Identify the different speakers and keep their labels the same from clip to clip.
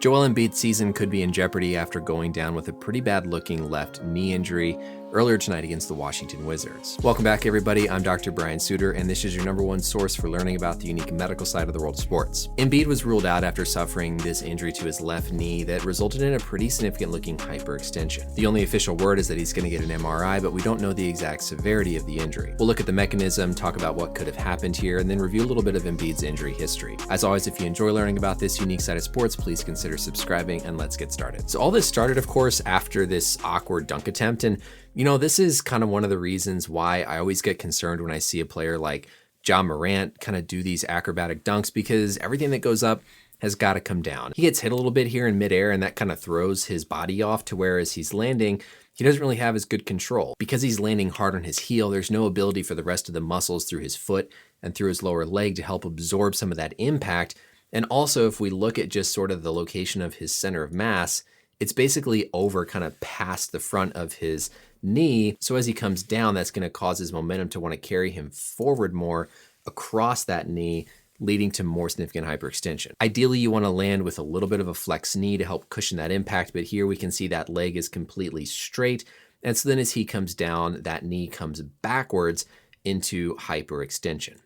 Speaker 1: Joel Embiid's season could be in jeopardy after going down with a pretty bad-looking left knee injury earlier tonight against the Washington Wizards. Welcome back, everybody. I'm Dr. Brian Sutterer, and this is your #1 source for learning about the unique medical side of the world of sports. Embiid was ruled out after suffering this injury to his left knee that resulted in a pretty significant-looking hyperextension. The only official word is that he's going to get an MRI, but we don't know the exact severity of the injury. We'll look at the mechanism, talk about what could have happened here, and then review a little bit of Embiid's injury history. As always, if you enjoy learning about this unique side of sports, please consider subscribing, and let's get started. So all this started, of course, after this awkward dunk attempt, and you know, this is kind of one of the reasons why I always get concerned when I see a player like Ja Morant kind of do these acrobatic dunks, because everything that goes up has got to come down. He gets hit a little bit here in midair, and that kind of throws his body off to where as he's landing, he doesn't really have as good control. Because he's landing hard on his heel, there's no ability for the rest of the muscles through his foot and through his lower leg to help absorb some of that impact. And also, if we look at just sort of the location of his center of mass, it's basically over kind of past the front of his knee. So as he comes down, that's going to cause his momentum to want to carry him forward more across that knee, leading to more significant hyperextension. Ideally, you want to land with a little bit of a flex knee to help cushion that impact, but here we can see that leg is completely straight. And so then as he comes down, that knee comes backwards into hyperextension.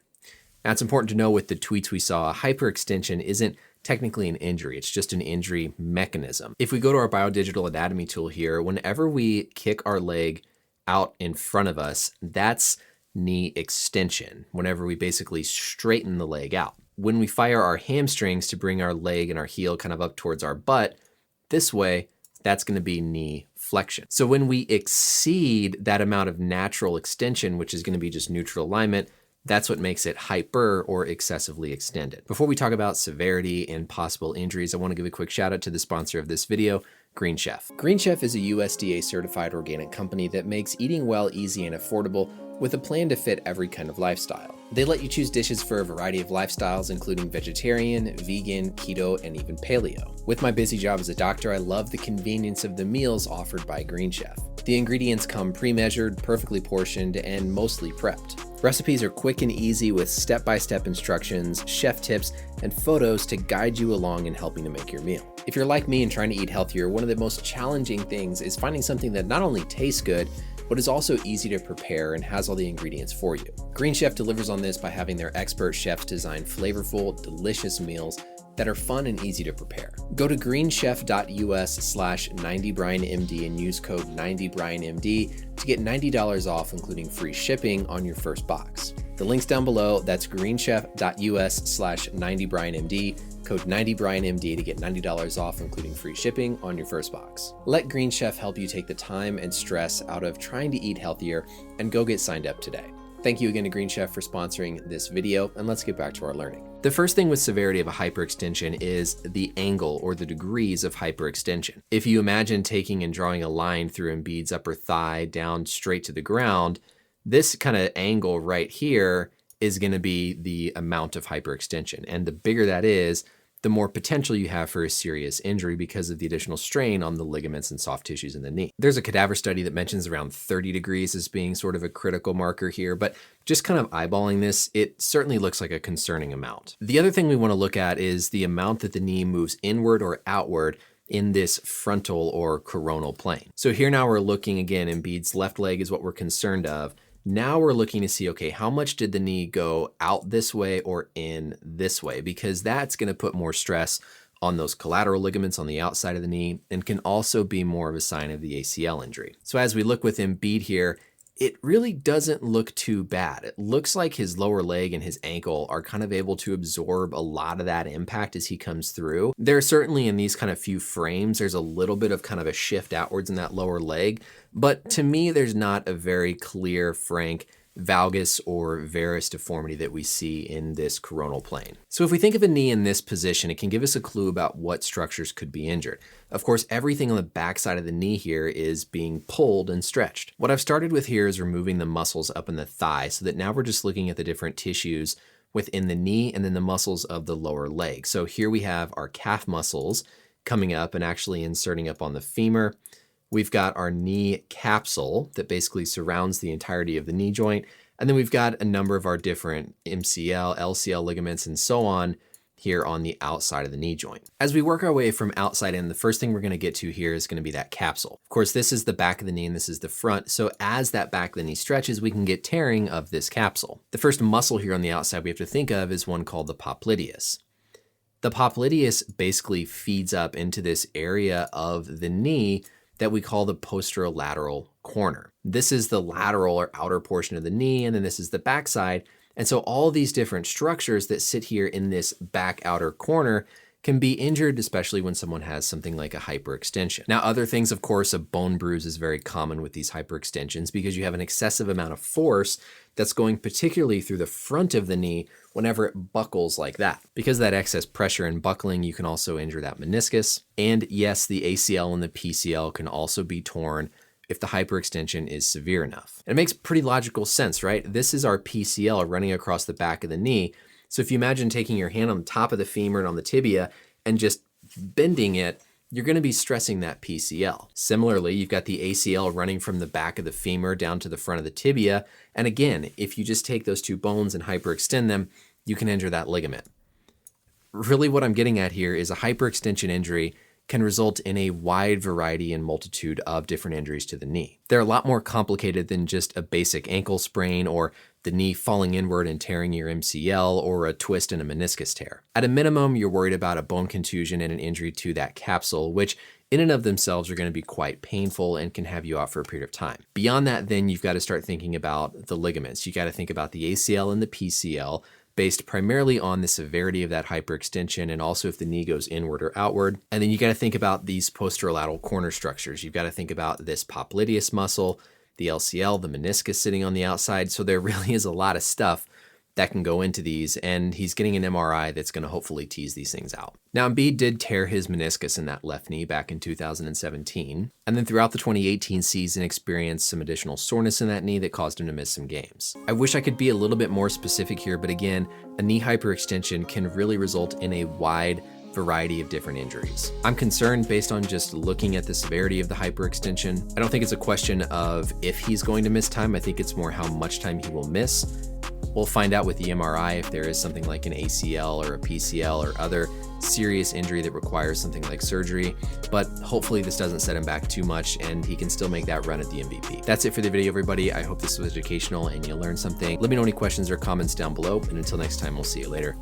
Speaker 1: Now, it's important to know with the tweets we saw, hyperextension isn't technically an injury. It's just an injury mechanism. If we go to our biodigital anatomy tool here, whenever we kick our leg out in front of us, that's knee extension, whenever we basically straighten the leg out. When we fire our hamstrings to bring our leg and our heel kind of up towards our butt, this way, that's going to be knee flexion. So when we exceed that amount of natural extension, which is going to be just neutral alignment, that's what makes it hyper or excessively extended. Before we talk about severity and possible injuries, I want to give a quick shout out to the sponsor of this video, Green Chef. Green Chef is a USDA certified organic company that makes eating well easy and affordable with a plan to fit every kind of lifestyle. They let you choose dishes for a variety of lifestyles, including vegetarian, vegan, keto, and even paleo. With my busy job as a doctor, I love the convenience of the meals offered by Green Chef. The ingredients come pre-measured, perfectly portioned, and mostly prepped. Recipes are quick and easy with step-by-step instructions, chef tips, and photos to guide you along in helping to make your meal. If you're like me and trying to eat healthier, one of the most challenging things is finding something that not only tastes good, but is also easy to prepare and has all the ingredients for you. Green Chef delivers on this by having their expert chefs design flavorful, delicious meals that are fun and easy to prepare. Go to greenchef.us/90brianmd and use code 90brianmd to get $90 off, including free shipping on your first box. The link's down below. That's greenchef.us/90brianmd, code 90brianmd to get $90 off, including free shipping on your first box. Let Green Chef help you take the time and stress out of trying to eat healthier and go get signed up today. Thank you again to Green Chef for sponsoring this video, and let's get back to our learning. The first thing with severity of a hyperextension is the angle or the degrees of hyperextension. If you imagine taking and drawing a line through Embiid's upper thigh down straight to the ground, this kind of angle right here is going to be the amount of hyperextension. And the bigger that is, the more potential you have for a serious injury because of the additional strain on the ligaments and soft tissues in the knee. There's a cadaver study that mentions around 30 degrees as being sort of a critical marker here, but just kind of eyeballing this, it certainly looks like a concerning amount. The other thing we want to look at is the amount that the knee moves inward or outward in this frontal or coronal plane. So here now we're looking again, Embiid's left leg is what we're concerned of. Now we're looking to see, okay, how much did the knee go out this way or in this way? Because that's going to put more stress on those collateral ligaments on the outside of the knee and can also be more of a sign of the ACL injury. So as we look with Embiid here, it really doesn't look too bad. It looks like his lower leg and his ankle are kind of able to absorb a lot of that impact as he comes through. There certainly in these kind of few frames, there's a little bit of kind of a shift outwards in that lower leg, but to me, there's not a very clear, frank valgus or varus deformity that we see in this coronal plane. So if we think of a knee in this position, it can give us a clue about what structures could be injured. Of course, everything on the backside of the knee here is being pulled and stretched. What I've started with here is removing the muscles up in the thigh so that now we're just looking at the different tissues within the knee and then the muscles of the lower leg. So here we have our calf muscles coming up and actually inserting up on the femur. We've got our knee capsule that basically surrounds the entirety of the knee joint. And then we've got a number of our different MCL, LCL ligaments, and so on here on the outside of the knee joint. As we work our way from outside in, the first thing we're going to get to here is going to be that capsule. Of course, this is the back of the knee and this is the front. So as that back of the knee stretches, we can get tearing of this capsule. The first muscle here on the outside we have to think of is one called the popliteus. The popliteus basically feeds up into this area of the knee that we call the posterolateral corner. This is the lateral or outer portion of the knee, and then this is the backside. And so all these different structures that sit here in this back outer corner can be injured, especially when someone has something like a hyperextension. Now, other things, of course, a bone bruise is very common with these hyperextensions because you have an excessive amount of force that's going particularly through the front of the knee whenever it buckles like that. Because of that excess pressure and buckling, you can also injure that meniscus. And yes, the ACL and the PCL can also be torn if the hyperextension is severe enough. And it makes pretty logical sense, right? This is our PCL running across the back of the knee. So if you imagine taking your hand on the top of the femur and on the tibia and just bending it, you're going to be stressing that PCL. Similarly, you've got the ACL running from the back of the femur down to the front of the tibia. And again, if you just take those two bones and hyperextend them, you can injure that ligament. Really what I'm getting at here is a hyperextension injury can result in a wide variety and multitude of different injuries to the knee. They're a lot more complicated than just a basic ankle sprain or the knee falling inward and tearing your MCL or a twist and a meniscus tear. At a minimum, you're worried about a bone contusion and an injury to that capsule, which in and of themselves are going to be quite painful and can have you out for a period of time. Beyond that, then you've got to start thinking about the ligaments. You got to think about the ACL and the PCL, based primarily on the severity of that hyperextension and also if the knee goes inward or outward. And then you got to think about these posterolateral corner structures. You've got to think about this popliteus muscle, the LCL, the meniscus sitting on the outside. So there really is a lot of stuff that can go into these, and he's getting an MRI that's going to hopefully tease these things out. Now, Embiid did tear his meniscus in that left knee back in 2017, and then throughout the 2018 season experienced some additional soreness in that knee that caused him to miss some games. I wish I could be a little bit more specific here, but again, a knee hyperextension can really result in a wide variety of different injuries. I'm concerned based on just looking at the severity of the hyperextension. I don't think it's a question of if he's going to miss time. I think it's more how much time he will miss. We'll find out with the MRI if there is something like an ACL or a PCL or other serious injury that requires something like surgery, but hopefully this doesn't set him back too much and he can still make that run at the MVP. That's it for the video, everybody. I hope this was educational and you learned something. Let me know any questions or comments down below, and until next time, we'll see you later.